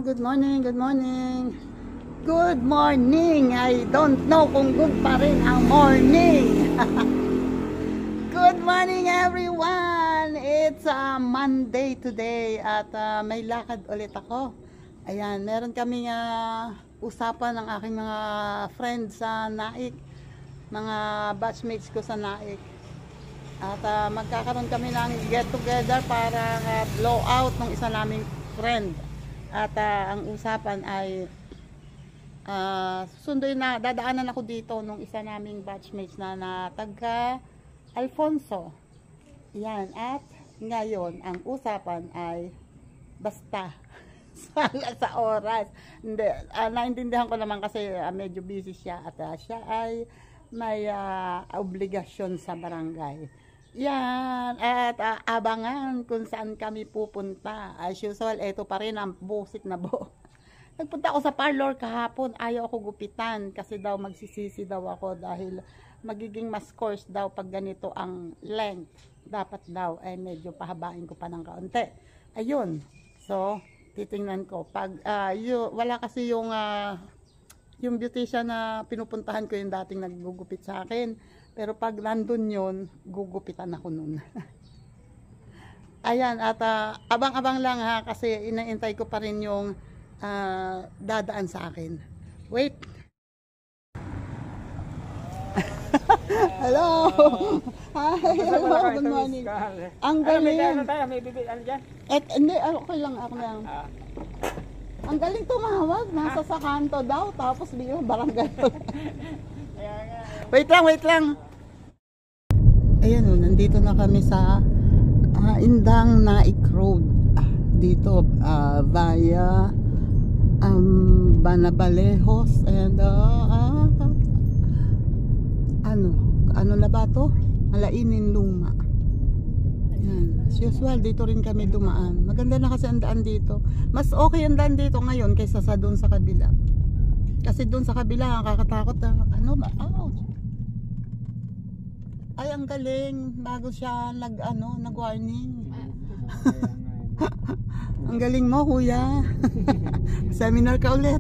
good morning, good morning. Good morning. I don't know kung good pa rin ang morning. Good morning everyone. It's Monday today at may lakad ulit ako. Ayan, meron kaming usapan ng aking mga friends sa Naik, mga batchmates ko sa Naik. At magkakaroon kami ng get together para blow out ng isa naming friend. At ang usapan ay susunduin na, dadaanan ako dito nung isa naming batchmates na taga Alfonso. Yan, at ngayon ang usapan ay basta sa oras. Hindi, naintindihan ko naman kasi medyo busy siya at siya ay may obligasyon sa barangay. Yan, at abangan kung saan kami pupunta. As usual, ito pa rin ang busik na Nagpunta ako sa parlor kahapon, ayaw ako gupitan kasi daw magsisisi daw ako dahil magiging mas coarse daw pag ganito ang length. Dapat daw ay medyo pahabain ko pa ng kaunti. Ayun, so titingnan ko. Pag wala kasi yung beautician na pinupuntahan ko yung dating naggugupit sa akin. Pero pag nandun yun, gugupitan ako nun. Ayan, at abang-abang lang ha, kasi inaintay ko pa rin yung dadaan sa akin. Wait! Hello! Hi! Hello! Good morning! Ang galing! May bibilan dyan? Hindi, okay lang, ako lang. Ang galing tumawag, nasa sa kanto daw, tapos biglang barangay. Wait lang! Ayan o, nandito na kami sa Indang Naik Road. Dito via Banabalejos and ano na ba to? Alainin Luma. Ayan. As usual, dito rin kami dumaan. Maganda na kasi ang daan dito. Mas okay ang daan dito ngayon kaysa sa doon sa kabila. Kasi doon sa kabila, kakatakot na, ay, ang galing. Bago siya nag-warning. Ang galing mo, kuya. Seminar ka ulit.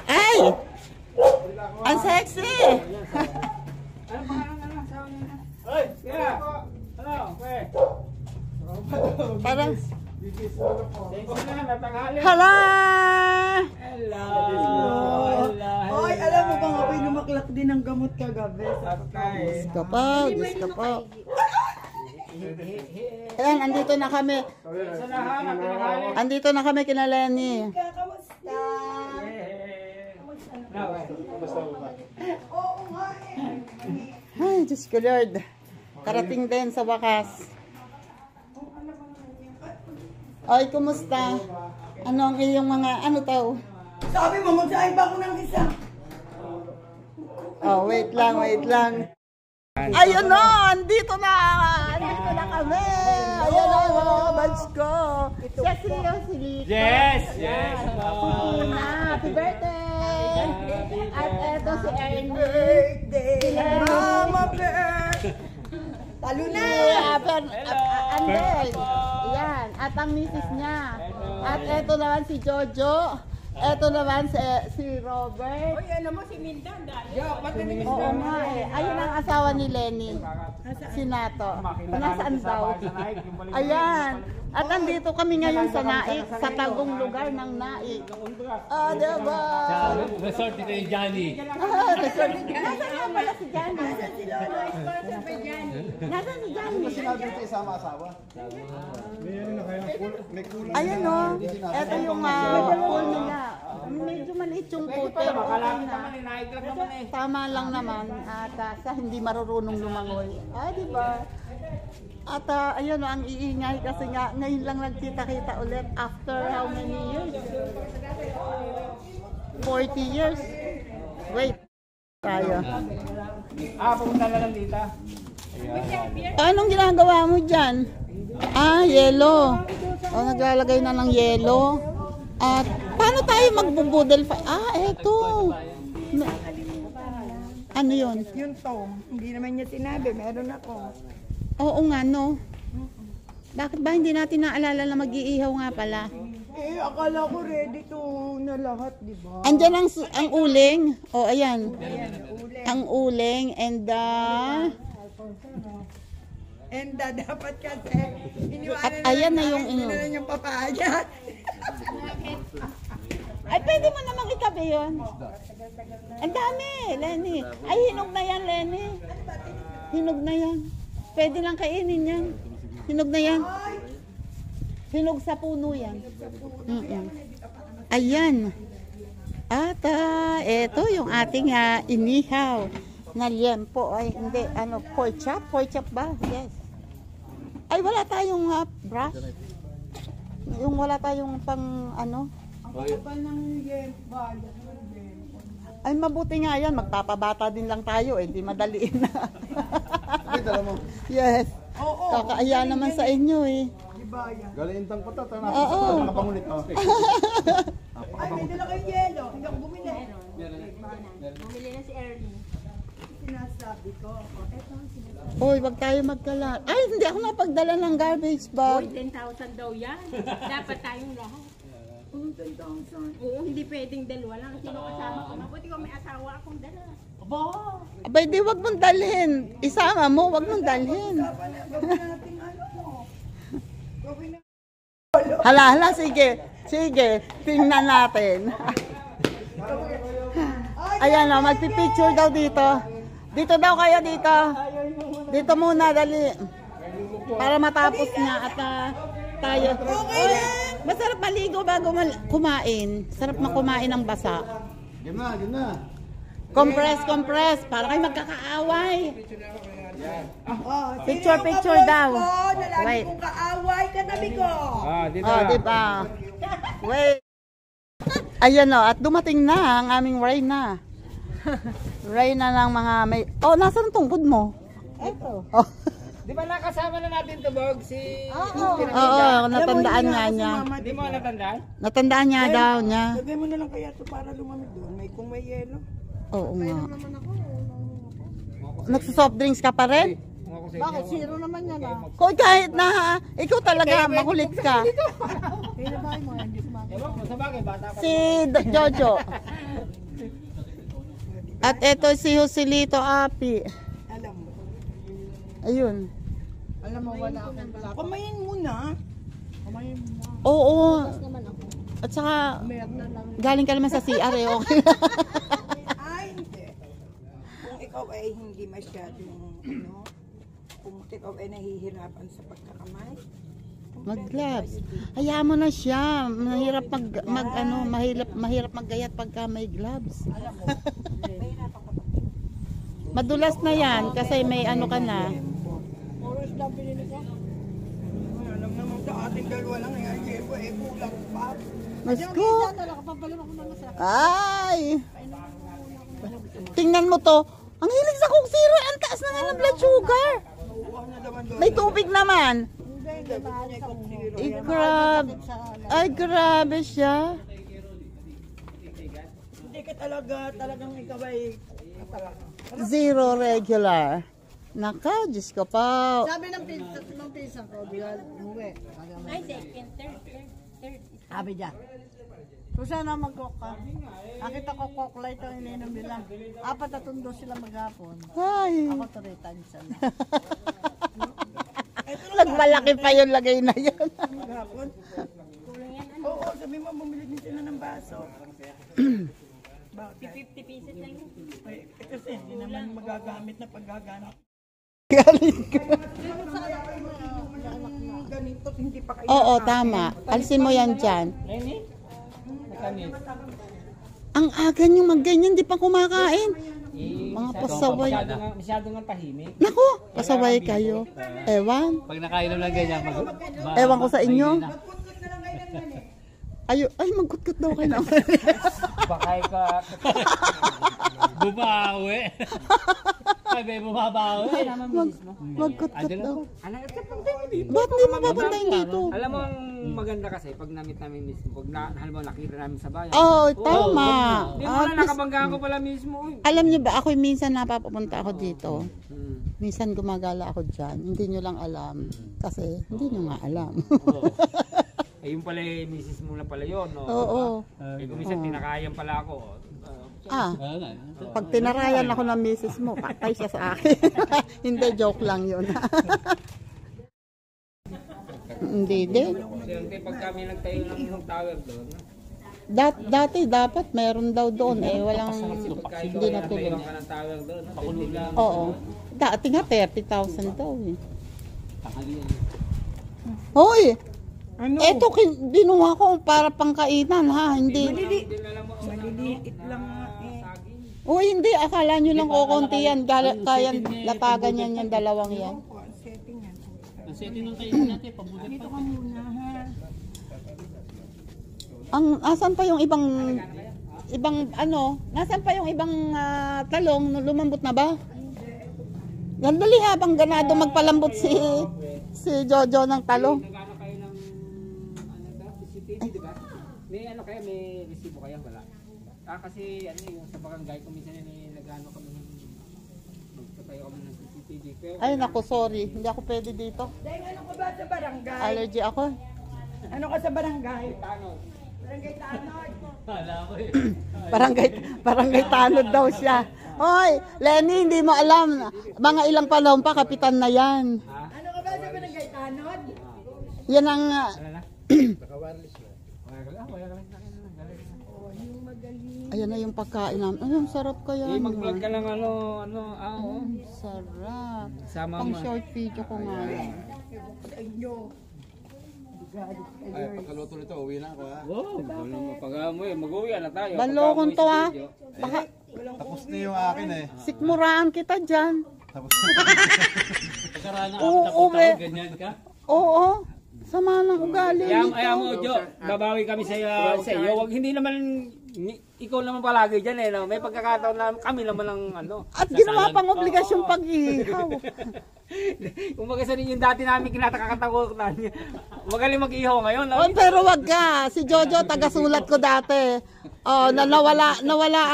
Ay! Ang sexy! Parang Hala! Hello! Oy, alam mo bang ako'y lumaklak din ng gamot kagabi? Diyos ka po. Ayan, andito na kami. Andito na kami kina Lenny. Kamusta? Oo nga eh. Ay, Diyos ko Lord. Karating din sa wakas. Oy, kumusta? Ano ang iyong mga, Sabi mo, magsahin ba ako ng isa? Oh, wait lang. Ayun o, andito na kami. Ayun o, mga batch ko. Siya si Lito. Yes! Happy birthday! At eto si Ernie. Birthday! Mama Bear! Talo na! Andel. Yan. At ang misis niya. At eto naman si Jojo. Eto naman si Robert. Oy, alam mo si Mindan dahil. Oo nga eh. Ayun ang asawa ni Lenny. Si Nato. Nasaan daw? Ayan. At andito kami ngayon sa Naik. Sa tagong lugar ng Naik. Diba? Resort dito ni Johnny. Nasaan nga pala si Johnny? Nasaan si Johnny? Ayan o. Eto yung pool nila. Medyo maliit yung pool. Pero okay na. Tama lang naman. At sa hindi marurunong lumangoy. Diba? At ayun o, ang iingay kasi nga ngayon lang nagkita-kita ulit after how many years? 40 years? Wait. Tayo. Pumunta na lang dito. Anong ginagawa mo dyan? Yelo. Naglalagay na ng yelo. At paano tayo magbubudel? Eto. Ano yun? Yung Tom, hindi naman niya sinabi, meron ako. Oo nga, no? Bakit ba hindi natin naalala na mag-iihaw nga pala? Eh, akala ko ready to na lahat, di ba? Andyan ang uling. O, ayan. Uli. Ang uling and And dapat kasi, iniwanan At ayan na yung hindi na lang yung papaya. Ay, pwede mo namang itabi yun. Ang dami, Lenny. Ay, hinog na yan, Lenny. Hinog na yan. Pwede lang kainin yan. Hinog na yan. Hinog sa puno yan. Mm-mm. Ayan. At ito yung ating inihaw na liempo. Ay, hindi. Ano, pork chop? Pork chop ba? Yes. Ay, wala tayong brush. Yung wala tayong pang ano. Ang kapal ng yempa. Ay, mabuti nga yan. Magpapabata din lang tayo. Eh, di madaliin na. Yes. Oo. Kakaaya naman sa inyo eh. Di ba yan? Galintang ko to. Oo. Nakapangulit ako. Ay, may dala kayong yelo. Hindi ako bumili. Bumili na si Ernie. Sinasabi ko. Hoy, wag tayo magdala. Ay, hindi ako napagdala ng garbage bag. 10,000 daw yan. Dapat tayong lahat. Kung 10,000. Oo, hindi pwedeng dalawa lang. Sino kasama ko? Mabuti ko may asawa akong dala. Abay, di wag mong dalhin. Isama mo, wag mong dalhin. Gawin natin ano. Gawin na. Hala, sige. Sige, tingnan natin. Ayan o, magpipicture daw dito. Dito daw kayo, dito. Dito muna, dali. Para matapos niya at tayo. Oy, masarap maligo bago kumain. Sarap makumain ng basa. Game na. Compress. Para kayo magkakaaway. Oh, Picture daw. Nalagi Wait. kong kaaway katabi ko. Dito Oh, na. diba? Wait. Ayan o, at dumating na ang aming Reyna. Reyna ng mga may... Oh, nasaan ang tungkod mo? Eto. Oh. Di ba nakasama na natin to, Bog? Si... Oo, natandaan nga niya. Hindi mo natandaan? Natandaan niya daw niya. Lagay mo na lang kaya ito para lumamig doon. Kung may yelo. Oo nga. Nagsusoft drinks ka pa rin? Bakit? Zero naman yan Kung kahit na, ikaw talaga makulit ka. Pinabay mo, hindi Ewan ko, sa bagay, bata pa. Si Jojo. At eto si Joselito Api. Alam mo. Ayun. Alam mo, wala akong bala. Kumain muna. Kumain muna. Oo. At saka, galing ka naman sa CR eh, okay. Ay, hindi. Kung ikaw ay hindi masyadong, kung ikaw ay nahihirapan sa pagkakamay, Mag-gloves. Hayaan mo na siya. Mahirap mahirap maggayat pagka may gloves. Madulas na yan kasi may ano ka na. oras lang pinili ko. Alam naman sa ating dalawa lang, ay kulang pa. Mas ko. Ay! Tingnan mo to. Ang hilig sa Coke Zero. Ang taas na nga ng blood sugar. May tubig naman. Ay, grabe siya. Hindi ka talagang ikaw ay Zero regular. Naka, Diyos ko pa. sabi ng pinsan ko, di ba, umuwi. Ay, second, third. Sabi dyan. Kung sana mag-coke ka, nakita ko coke light ang ininom nila. 4 na tundo sila maghapon. Ay. Ako 3 times na. Nagmalaki pa yung lagay na yan. Maghapon? Oo, sabi mo, bumili din sila ng baso. Bakit? 50 pieces lang yun. Ay, kasi hindi naman magagamit na paggaganap. Galing ka. Ganito, hindi pa kayo. Oo, tama. Alisin mo yan dyan. Lenny? Mekanis. Ang aga nyo magganyan, di pa kumakain. Mga pasaway. Masyado nga tahimik. Naku, pasaway kayo. Ewan. Pag nakainom lang ganyan, Ewan ko sa inyo. Magkutkot na lang kayo ng ganit. Ay, magkutkot daw kayo naman. Bakay ka. Bumawi. Ay, may bumabawi. Magkut-kut Adala daw. ko. Anak, puntahin mo dito. Ba't hindi mo papuntahin dito? Alam mo ang maganda kasi pag namit namin mismo, pag halimbawa nakita namin sa bayan. Oh, tama. Hindi mo na nakabangga ko pala mismo. Alam niyo ba, ako minsan napapapunta ako dito. Hmm. Minsan gumagala ako dyan. Hindi nyo lang alam. Kasi hindi nyo nga alam. Oo. Ayun pala yung misis mo na pala yun. No? Oo. Eh kung minsan tinakayan pala ako. Pag tinarayan ako ng misis mo, patay siya sa akin. Hindi, joke lang yun. Hindi din. Siyempre pag kami nagtayo ng tower doon. Dati dapat meron daw doon walang hindi natuloy. Nagtayo ka ng tower doon. Pakulo lang. Oo. Dati nga 30,000 daw eh. Hoy! Ano? Eto binuha ko para pangkainan ha, hindi. Maliliit lang nga eh. Oh, hindi, akala nyo lang kukunti yan. Kaya latagan yan yung dalawang yan. Opo, ang setting yan. Ang setting ng kainin natin, pabulit Dito ka muna ha. Asan pa yung ibang nasan pa yung ibang talong, lumambot na ba? Gandali habang ganado magpalambot si Jojo ng talong. Nagano kayo ng CCTV, di ba? May ano kayo, may resibo kayo, wala. Kasi ano yung sa barangay ko minsan nagano kami magtatayo kami ng CCTV. Pero Ay naku, sorry, hindi ako pwede dito. Dahil ano ka ba sa barangay? Allergy ako. Ano ka sa barangay? ano? Barangay Tanod. Wala ko eh. Barangay tanod daw siya. Hoy, Lenny, hindi mo alam. Mga ilang panahon pa, kapitan na yan. Ano ka ba sa barangay Tanod? Yan ang... Wala na? Naka-wireless na. Wala ka lang sa akin. Oh, yung magaling. Ayan na yung pagkain namin. Ay, ang sarap kaya. Eh, mag-vlog ka lang oo. Sarap. Sama Pang mo. short video ko nga yan. Sa inyo. Ay, pagkaluto nito, uwi na ako ha. Wow, ano mo pag-amoy, mag-uwi na tayo. Banlokon to ha. Baka Tapos na yung akin eh. sikmuraan kita dyan. Tapos Pagkarana Oo, me. ganyan ka? Oo. Sama ng ugali Ayaw mo, nito. Jo. Babawi kami sa iyo. Wag hindi naman ikaw naman palagi diyan eh, no? May pagkakataon na kami naman ang ano. At ginawa pang obligasyong pag-ihaw. Kung magasanin yung dati namin kinatakakatakutan niya. Magaling mag-ihaw ngayon. No? Oh, pero wag ka. Si Jojo, taga-sulat ko dati. Oh, nawala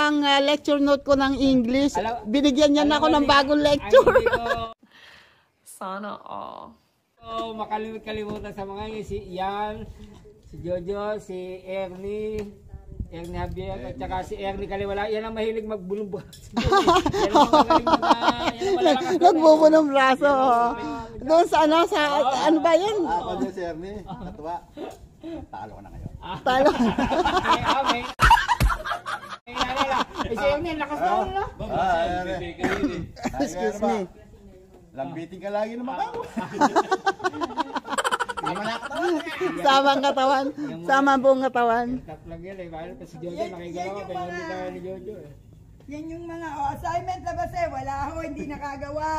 ang lecture note ko ng English. Binigyan niya na ako ng bagong lecture. Ay, hindi ko Sana all. makalimut-kalimutan sa mga yun. Si Ian, si Jojo, si Ernie Javier, at saka si Ernie Kaliwala. Yan ang mahilig magbulong-bulong. Yan ang magaling Nagbuko ng braso. Doon sa ano ba yan? ako dyan si Ernie. Katuwa. Talo ko na ngayon. Talo. Si Ernie, lakas na ako na. Excuse me. Lambitin ka lagi naman ako. Samang katawan. Sama buong katawan. Tatlag yan eh. Bakit pa si Jojo nakigalaw ka. Pero hindi tayo ni Jojo eh. Yan yung mga assignment na basta wala ako, hindi nakagawa.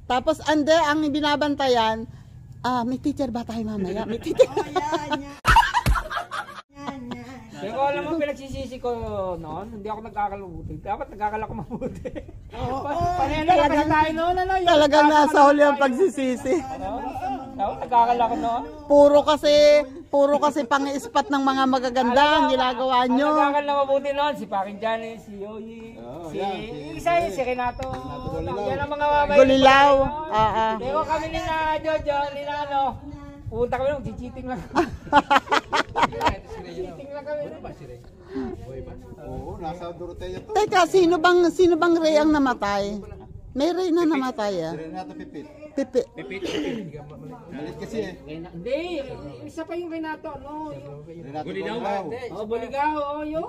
Tapos ande ang binabantayan, may teacher ba tayo mamaya? May teacher. Oh, yan. Pero alam mo, pinagsisisi ko noon, hindi ako nagkakalubuti. Dapat nagkakalak mabuti. Panela tayo noon, ano yun? Talagang nasa huli ang pagsisisi. Dapat nagkakalak noon. Puro kasi pang-ispat ng mga magaganda ang ginagawa nyo. Ang nagkakalak mabuti noon, si Pakin Janis, si Yoyi, si Renato. Yan ang mga mamay. Gulilaw. Pero kami nila Jojo, nila ano, punta kami nung chichiting lang. Chichiting lang kami. Oo, nasa Dorotea to. Teka, sino bang Ray ang namatay? May Ray na namatay Si Renato Pipit. Pipi. Malit kasi eh. Hindi, isa pa yung Renato, ano? Renato Buligaw. Buligaw, yun.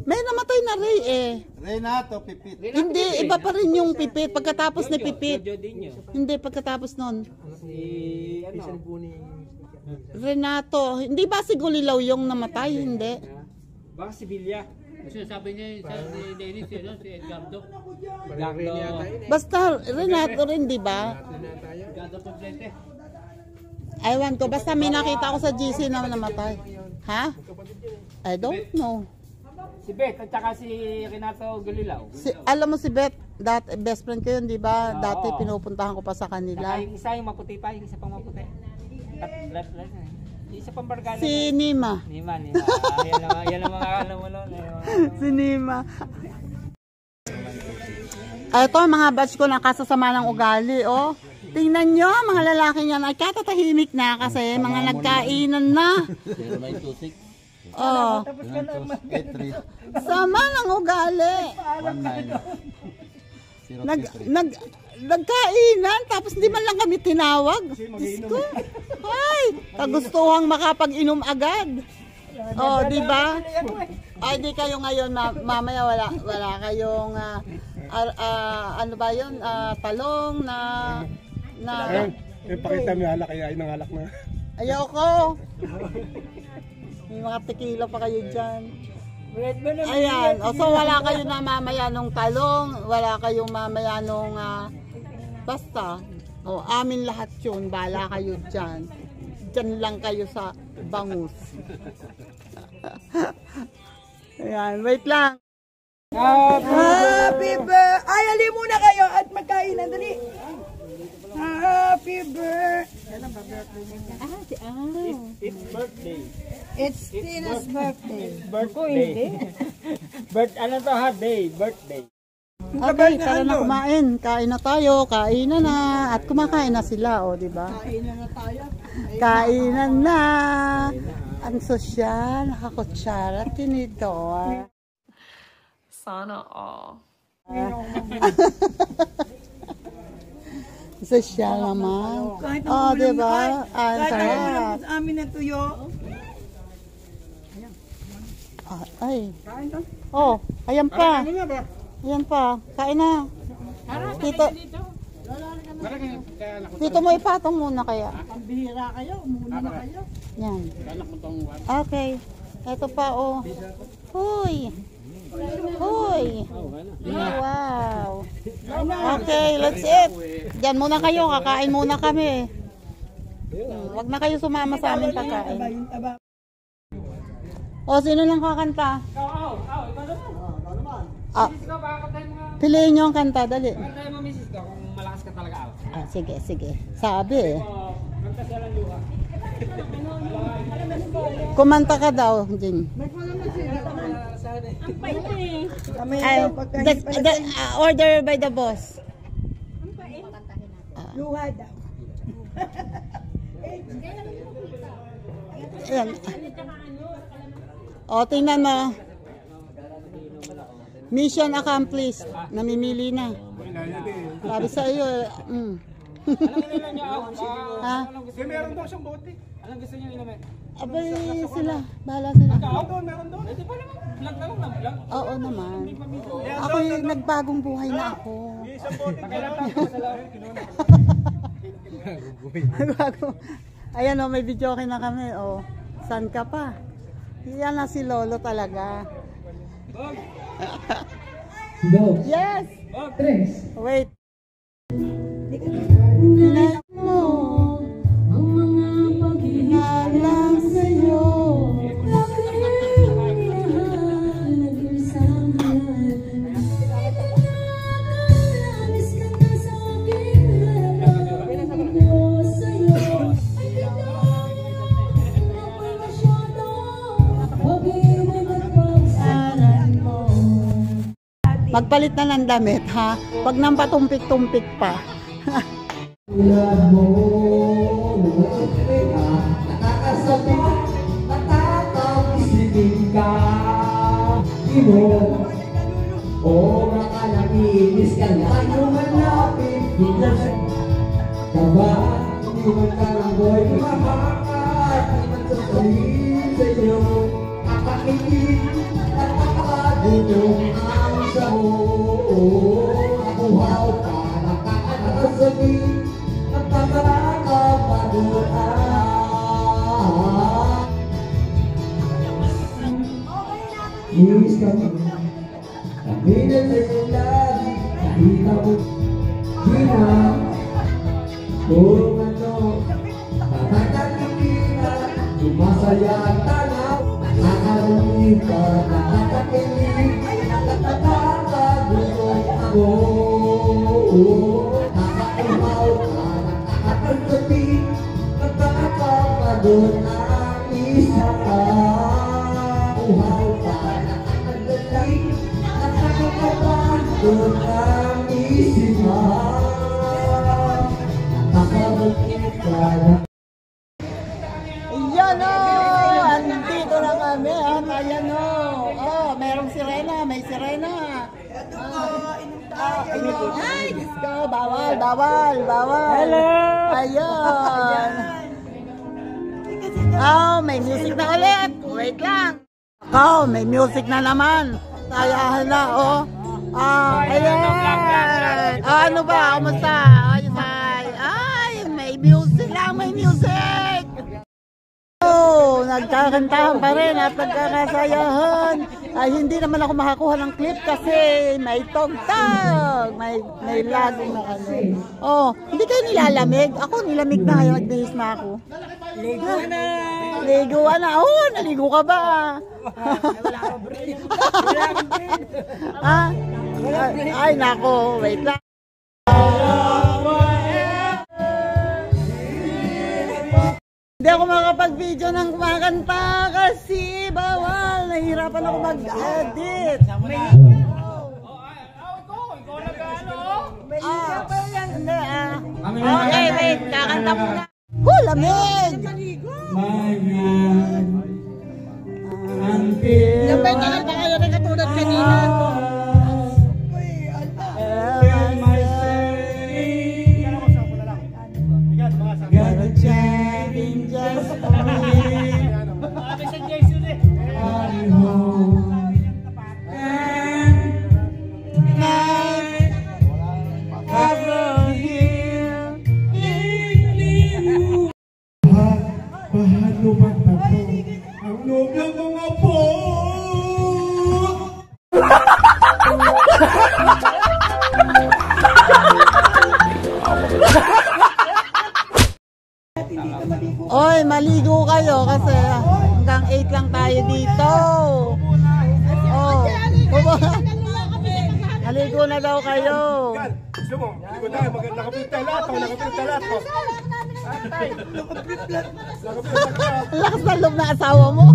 May namatay na Ray eh. Renato Pipit. Hindi, iba pa rin yung Pipit. Pagkatapos ni Pipit. Jojo din yun. Hindi, pagkatapos nun. Si, ano? Renato. Hindi ba si Gulilaw yung namatay? Hindi. Baka si Bilya. Kasi sabi niya si Dennis, si Edgardo. Basta Renato rin, di ba? Edgardo Complete. Ewan ko. Basta may nakita ko sa GC na namatay. Ha? I don't know. Si Beth at saka si Renato Galilao. Alam mo si Beth, best friend ko yun, di ba? Oo. Dati pinupuntahan ko pa sa kanila. Saka yung isa yung maputi pa, yung isa pang maputi. Yung isa pang barkada. Si Nima. Nima. Yan ang mga alam mo nun. Si Nima. Ito, mga batch ko nakasasama ng ugali, oh. Tingnan nyo, mga lalaki niyan ay katatahimik na kasi mga nagkainan na. 0926. Oh, 83 sama ng ugali. 19 Nagkainan, tapos hindi man lang kami tinawag. Diyos ko. Ay, kagustuhang makapag-inom agad. Oh, di ba? Ay, di kayo ngayon, mamaya wala kayong, ano ba yun, talong na pakita mo yung alak, kaya ng alak na. ayoko. May mga tequila pa kayo dyan. Ayan, o so wala kayo na mamaya nung talong, wala kayong mamaya nung basta. O amin lahat yun, bala kayo dyan. Dyan lang kayo sa bangus. Ayan, wait lang. Happy birthday! Ay, ali muna kayo at magkainan. Dali. Happy birthday! It's birthday. It's Tina's birthday. Birthday. Ano to ha? Day. Birthday. Okay, tara na kumain. Kain na tayo, kainan na. At kumakain na sila, o, di ba? Kainan na tayo. Kainan na. Ang sosyal, nakakutsara, tinidor. Sana all. Sosyal naman. Kahit Oh, di ba? Ang Kahit sarap. ang sa amin na tuyo. Ay. Oh, ayan pa. Ayan pa. Kain na. Tito. Tito mo ipatong muna kaya. Ang bihira kayo, muna na kayo. Yan. Okay. Ito pa, oh. Huy. Huy. Wow. Okay, let's eat. Diyan muna kayo, kakain muna kami. Huwag na kayo sumama sa amin pagkain. Yung taba. O, sino lang kakanta? Piliin nyo ang kanta, dali. Kantahin mo, misis ko, kung malakas ka talaga ako. Sige, sige. Sabi eh. Kanta siya lang luha. Kumanta ka daw, Jing. Kami Ay, daw pagkain order by the boss. luha daw. Ayan. O, tingnan mo. Mission accomplished. Namimili na. Sabi sa iyo, Anong inilan niyo ako? ha? Meron daw siyang bote. Anong gusto niyo inumin? Abay sila. Bahala sila. Meron doon. Hindi pa naman. Vlog na lang na vlog. Oo naman. Ako yung nagbagong buhay na ako. Nakailan tayo sa lang. Bago. Ayan o, may video okay na kami. O, saan ka pa? Yan na si Lolo talaga. Yes! Wait. Tingnan mo ang mga paghihalang sa'yo. Magpalit na ng damit, ha? Huwag nang patumpik-tumpik pa. Masaya ang tanaw, Yan o! Andito na kami at ayan o! Oh, merong sirena, may sirena! Ay, Diyos ko! Bawal, bawal, bawal! Hello! Ayun! Oh, may music na ulit! Wait lang! Oh, may music na naman! Tayahan na, oh! Ayan! Oh, ano ba? Kamusta? Ayos ay! Ay, may music lang, may music! Oh, nagkakantahan pa rin at nagkakasayahan. Ay, hindi naman ako makakuha ng clip kasi may tugtog. May lagong na ano. Oh, hindi kayo nilalamig? Ako nilamig na kayo, nagbihis na ako. Ligo na! Ligo na! Oh, naligo ka ba? Wala akong brain. Wala akong brain. Ay, nako, wait lang. Hindi ako makapag-video ng kumakanta kasi bawal. Nahihirapan ako mag-edit. Ikaw nag-ano? Hindi Okay, wait. Kakanta muna. Lamig! Lamig na lang kayo rin katulad kanina. Oy, maligo kayo kasi hanggang 8 lang tayo dito. Oh, maligo na daw kayo. Gusto mo? Ligo tayo. Nakapita lahat. Nakapita lahat. Ang lakas ng loob ng asawa mo.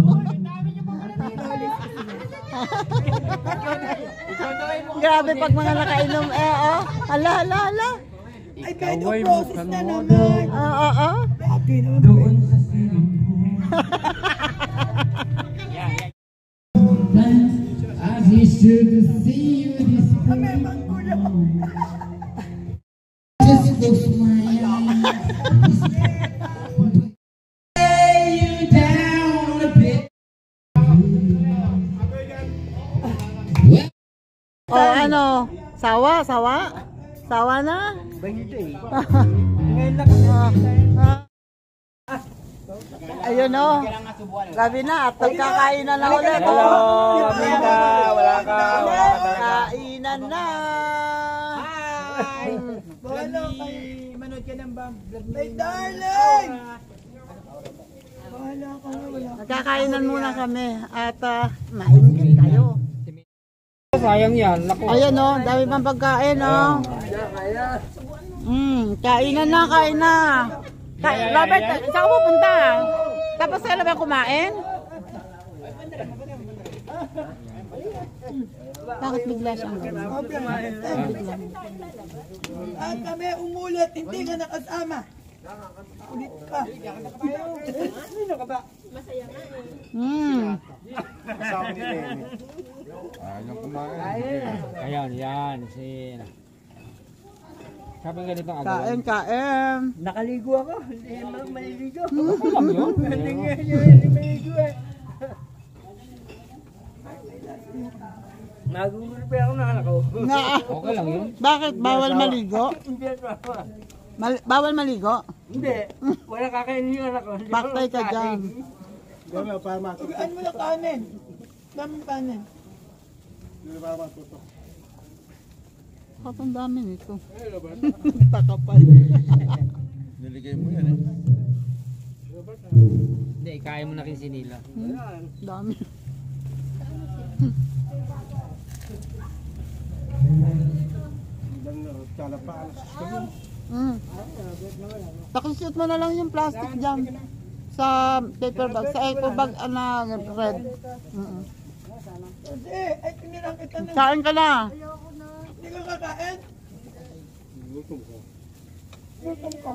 Grabe pag mga nakainom oh. Hala, hala, hala. Ay, kahit ang process na naman. Oo. Happy naman po. Kami, magkulo. Oh, ano? Sawa? Sawa na? 20. Ayun o. Sabi na, at nagkakainan na ulit. Hello, Aminda. Wala ka. Kainan na. Hi! Bolo kay manood ka ng vlog. My darling! Wala ka na, wala. Nagkakainan muna kami at maingit kayo. Sayang yan. Naku. Ayan o, dami pang pagkain o. Kainan na, kain na. Robert, saan ka pupunta? Tapos kailan ba kumain? Bakit bigla siyang gano'n? At kami umulat, hindi ka nakasama. Ulit ka. Sino ka ba? Kasama ni Lenny. Ayan, yan. Sabi ganito ang agawin. Kain. Nakaligo ako. Hindi naman maliligo. Ako lang yun. Hindi maliligo eh. Nagugulpe ako na anak ko. Okay lang yun. Bakit? Bawal maligo? Hindi ako. Bawal maligo? Hindi. Wala kakainin yung anak ko. Baktay ka dyan. Gano'n, para matutok. Tugaan mo na kanin. Daming kanin. Para matutok. Bakit ang dami nito? Takapal. Niligay mo yan Hindi, kaya mo na rin sinila. Dami. Pakishoot mo na lang yung plastic dyan. Sa paper bag. Sa eco bag na red. Hindi, ay kinilang kita na. Kain ka na. Hindi ka kakain. Gutom ka.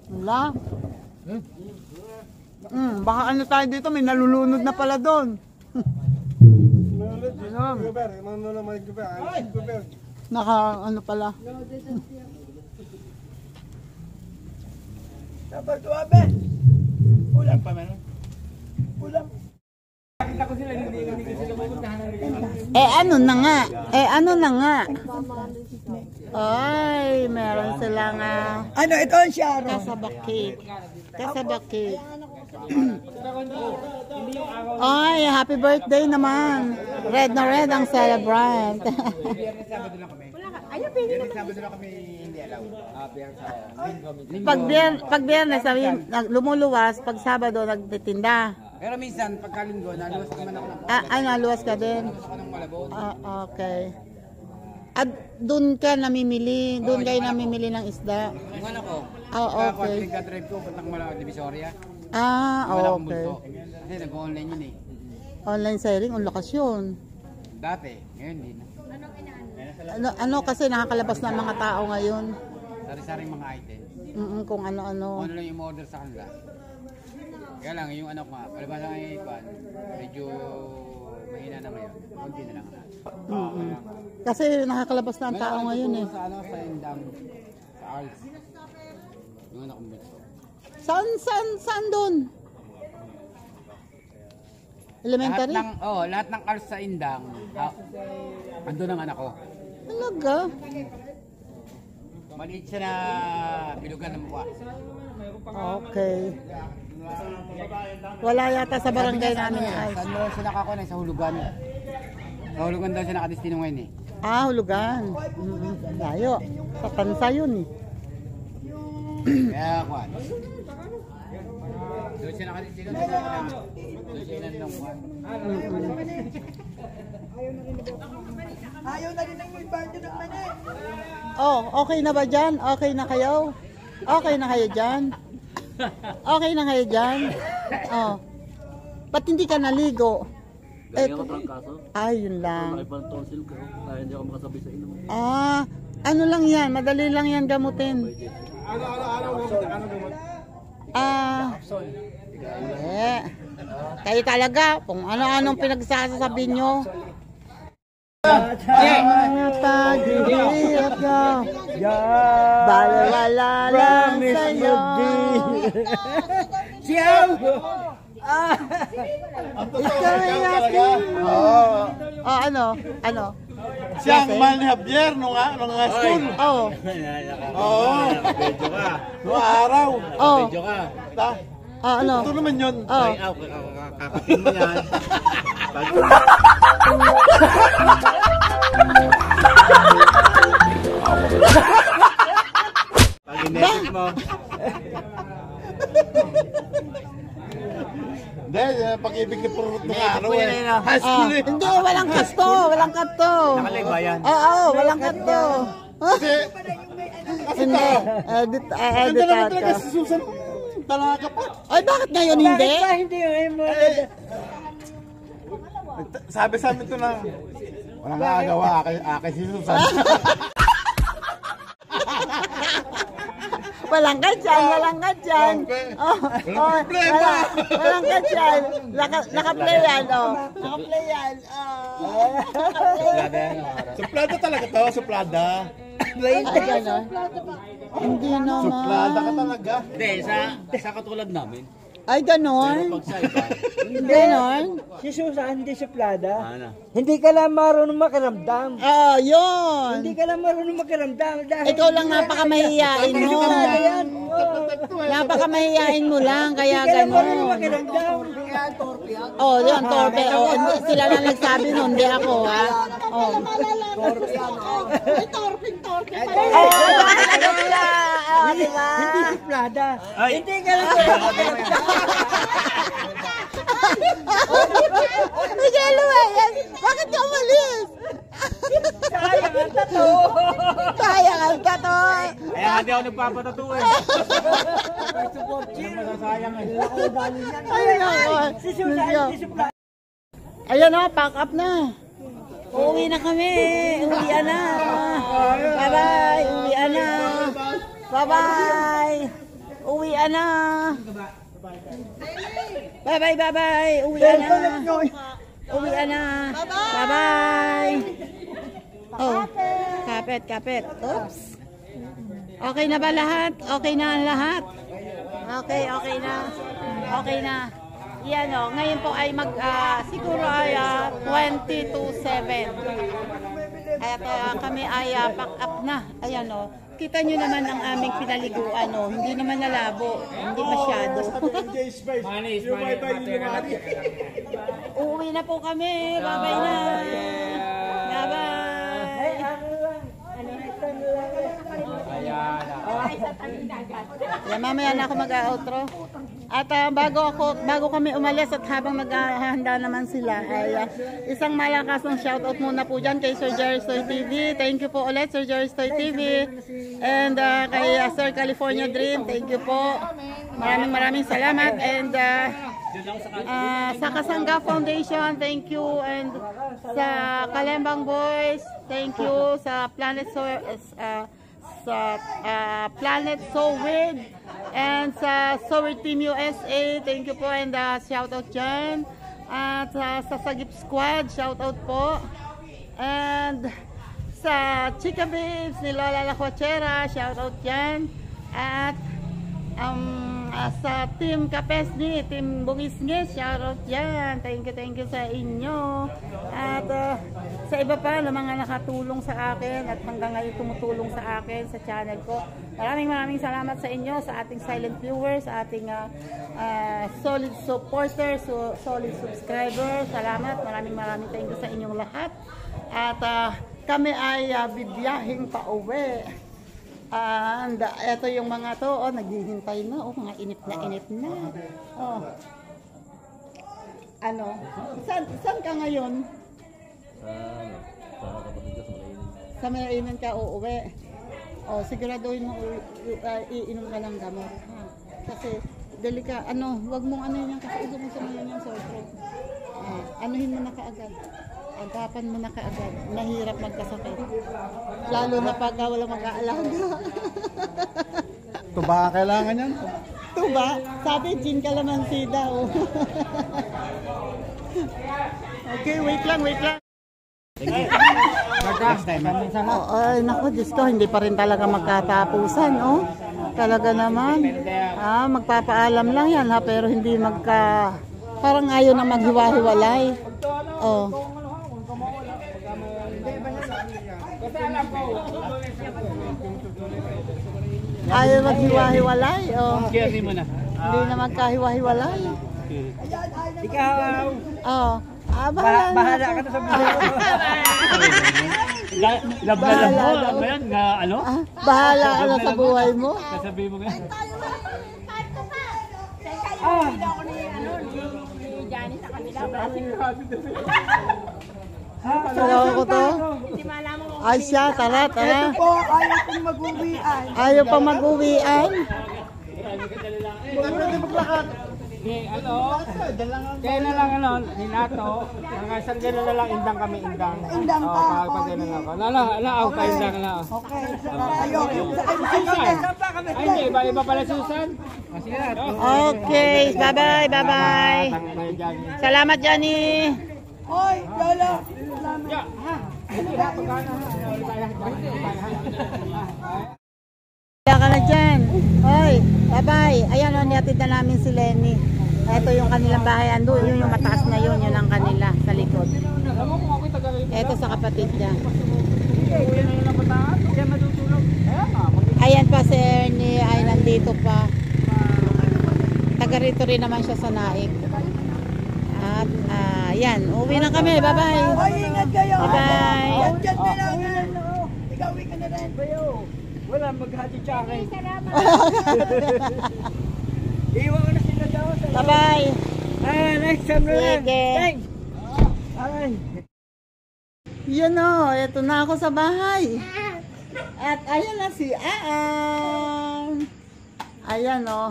Wala. Baka ano tayo dito, may nalulunod na pala doon. Naka ano pala. Dapat tuwabe. Ulam pa meron. Ulam. Nakita ko sila, hindi ko sila pupuntahan. Ano na nga? Ano na nga? Ay, meron silang Ano, ito ang Sharon. kasabak cake. Kasabak cake. Ay, happy birthday naman. Red na red ang celebrant. Ayun, pwede naman. Sabado na kami hindi alaw. Pag biyernes, lumuluwas. Pag Sabado, nagtitinda. Pero minsan, pagkalinggo, naluwas naman ako ng Ay, naluwas ka din. Malabon. Okay. At doon ka namimili, doon kayo namimili ng isda. Yung anak ko, Okay. nagka-drive ko, puntang Divisoria. Okay. Bunso. Kasi nag-online yun eh. Online selling, ang lakas yun. Dati, ngayon hindi na. Ano kasi nakakalabas na ang mga tao ngayon. Sari-saring mga items. Kung ano-ano. Kung ano lang yung order sa kanila. Kaya lang, yung anak ko nga, palabas lang yung ipan, medyo mahina na ngayon. Kunti na lang. Kasi nakakalabas na ang tao ngayon eh. Sa ano, sa Indang, sa Arls. Yung anak kong bunso. Saan doon? Elementary? Lahat ng Arls sa Indang, andun ang anak ko. Talaga? Maliit siya na bilugan ng mukha. Okay. Wala yata sa barangay namin ay. Saan mo siya nakakuha sa Hulugan? Sa Hulugan daw siya nakadestino ngayon eh. Hulugan. Layo. Sa Tansa yun eh. Kaya kuhan. Doon siya nakadestino. Doon siya inanong kuhan. Ayaw na rin ang may budget ng mani. Okay na ba dyan? Okay na kayo? Okay na kayo dyan? Okay na kayo dyan? Ba't hindi ka naligo? Galing ako trangkaso. Yun lang. Ibang tonsil ko. Kaya hindi ako makasabay sa inom. Ano lang yan? Madali lang yan gamutin. Kayo talaga, kung ano-anong pinagsasabi nyo. Pag-ibig ko, balawala lang sa'yo. Siyaw! Ikaw ay aking. Ano? Siya ang man ni Javier nung school. Oo. Nakabedyo ka. Noong araw. Medyo ka. Ano? Ito naman yun. Kakatin mo yan. Pag inesip mo. Hindi, pag-ibig ni Purut nung araw eh. High school eh. Hindi, walang kasto. Walang kato. Nakalig ba yan? Walang kato. Kasi, Hindi. Edit naman talaga ata. si Susan. Talaga pa. Ay, bakit ngayon hindi? Hindi mo. Sabi sa amin ito na, walang nagawa, akin si Susan. Walang ka dyan, walang ka dyan. Walang ka dyan. Naka-play yan, Naka-play yan. Suplada talaga to, suplada. Ay, gano'n. Hindi naman. Suplada ka talaga. Hindi, sa katulad namin. Ay, gano'n. Pag sa iba. Gano'n. Si Susan, hindi suplada. Ano? Hindi ka lang marunong makiramdam. Yun. Hindi ka lang marunong makiramdam. Dahil Ikaw lang napakamahiyain mo. Napakamahiyain mo lang, kaya hindi ka lang marunong gano'n. makiramdam. Yan, torpe. Hindi sila na nagsabi nun, hindi ako, ha? Hindi suplada. Hindi ka lang marunong makiramdam. Miguel Luwayan, bakit ka umalis? Sayang ang tato! Sayang ang tato. Kaya hindi ako nagpapatato eh. Masasayang eh. Ayan o, pack up na. Uuwi na kami. Uwian na. Bye-bye. Uwian na. Bye-bye. Uwian na. Bye-bye, bye-bye. Uwian na. Uwian na. Bye-bye. Oh, kapit. Oops. Okay na ba lahat? Okay na ang lahat? Okay na. Okay na. Yan o, ngayon po ay siguro ay 20 to 7. At kami ay pack up na. Ayan o, kita nyo naman ang aming pinaliguan o. Hindi naman nalabo, hindi masyado. Uuwi na po kami. Bye-bye na. Bye-bye. Yan, mamaya na ako mag-outro. At bago kami umalis at habang naghahanda naman sila ay isang malakas ng shoutout muna po dyan kay Sir Jerry Stoy TV. Thank you po ulit Sir Jerry Stoy TV. And kay Sir California Dream, thank you po. Maraming salamat. And sa Kasangga Foundation, thank you. And sa Kalembang Boys, thank you. Sa Planet So Weird and sa So Weird Team USA, thank you po, and shout out dyan. At sa Sagip Squad, shout out po. And sa Chica Babes ni Lola La Cochera, shout out dyan. At sa Team Kapesni, Team Bungisngis, shout out dyan. Thank you sa inyo. At sa iba pa na mga nakatulong sa akin at hanggang ngayon tumutulong sa akin sa channel ko. Maraming salamat sa inyo, sa ating silent viewers, sa ating solid supporters, solid subscribers. Salamat, maraming thank you sa inyong lahat. At kami ay bibiyahing pa uwi. And eto yung mga to, naghihintay na, mga inip na. Oh. Ano? Saan ka ngayon? Sa Mayainan ka uuwi. Oh, siguraduhin mo iinom ka ng gamot. Ha? Kasi wag mong yan kasi mo sa Mayainan sotro. Anuhin mo na kaagad. Agapan mo na kaagad. Nahirap magkasakit. Lalo na pag wala mag-aalaga. Tuba ang kailangan yan. Tuba? Sabi, gin calamansi daw. Okay, wait lang. Next time. Ay, naku, Diyos ko, hindi pa rin talaga magkatapusan, oh. Talaga naman. Magpapaalam lang yan, ha, pero hindi parang ayaw na maghiwa-hiwalay. Oh. Ayaw maghiwa-hiwalay, oh. Kiyasi mo na. Hindi na magkahiwa-hiwalay. Ikaw! Oh. Bahala ka na sa buhay. Lablalam mo, ngayon, ano? Bahala ka na sa buhay mo. Sasabihin mo nga. Johnny sa kanila. Salaw ko to. Ay siya, tara. Po, ayaw kong mag-uwian. Ayaw pa mag-uwian. Kaya na lang ninato, hanggang isang gano'n na lang indang kami. Indang ka. Pag gano'n ako. Ako pa indang na. Okay, ayaw. Ay, hindi, iba pala Susan. Sige na. Okay, bye-bye. Salamat, Johnny. Hoy, Lola. Kaya ka na dyan. Hoy, bye-bye. Ayan, niatid na namin si Lenny. Ito yung kanilang bahay. Ando, yun yung mataas na yun ang kanila sa likod. Ito sa kapatid niya. Ayan pa si Ernie ay nandito pa. Taga rito rin naman siya sa Naik. At yan, uwi na kami. Bye-bye. Hoy, ingat kayo. Bye-bye. Diyan na lang. Ikaw, uwi ka na rin. Wala, maghati siya akin. Iwan ko na sila daw. Bye-bye. Next time na lang. Sige. Thanks. Ay. Yan o, eto na ako sa bahay. At ayan na si Aan. Ayan o.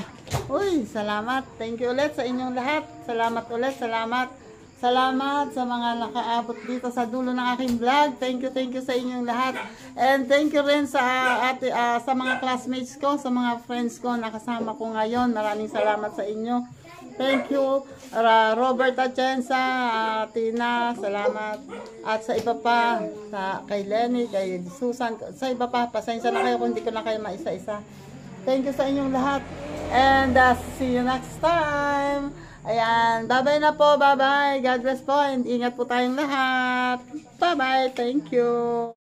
Uy, salamat. Thank you ulit sa inyong lahat. Salamat ulit, salamat. Salamat sa mga nakaabot dito sa dulo ng aking vlog. Thank you sa inyong lahat. And thank you rin sa sa mga classmates ko, sa mga friends ko na kasama ko ngayon. Maraming salamat sa inyo. Thank you, Robert Atienza, Tina, salamat. At sa iba pa, kay Lenny, kay Susan, sa iba pa, pasensya na kayo kung hindi ko na kayo maisa-isa. Thank you sa inyong lahat. And see you next time. Ayan, bye-bye na po, bye-bye. God bless po, and ingat po tayong lahat. Bye-bye, thank you.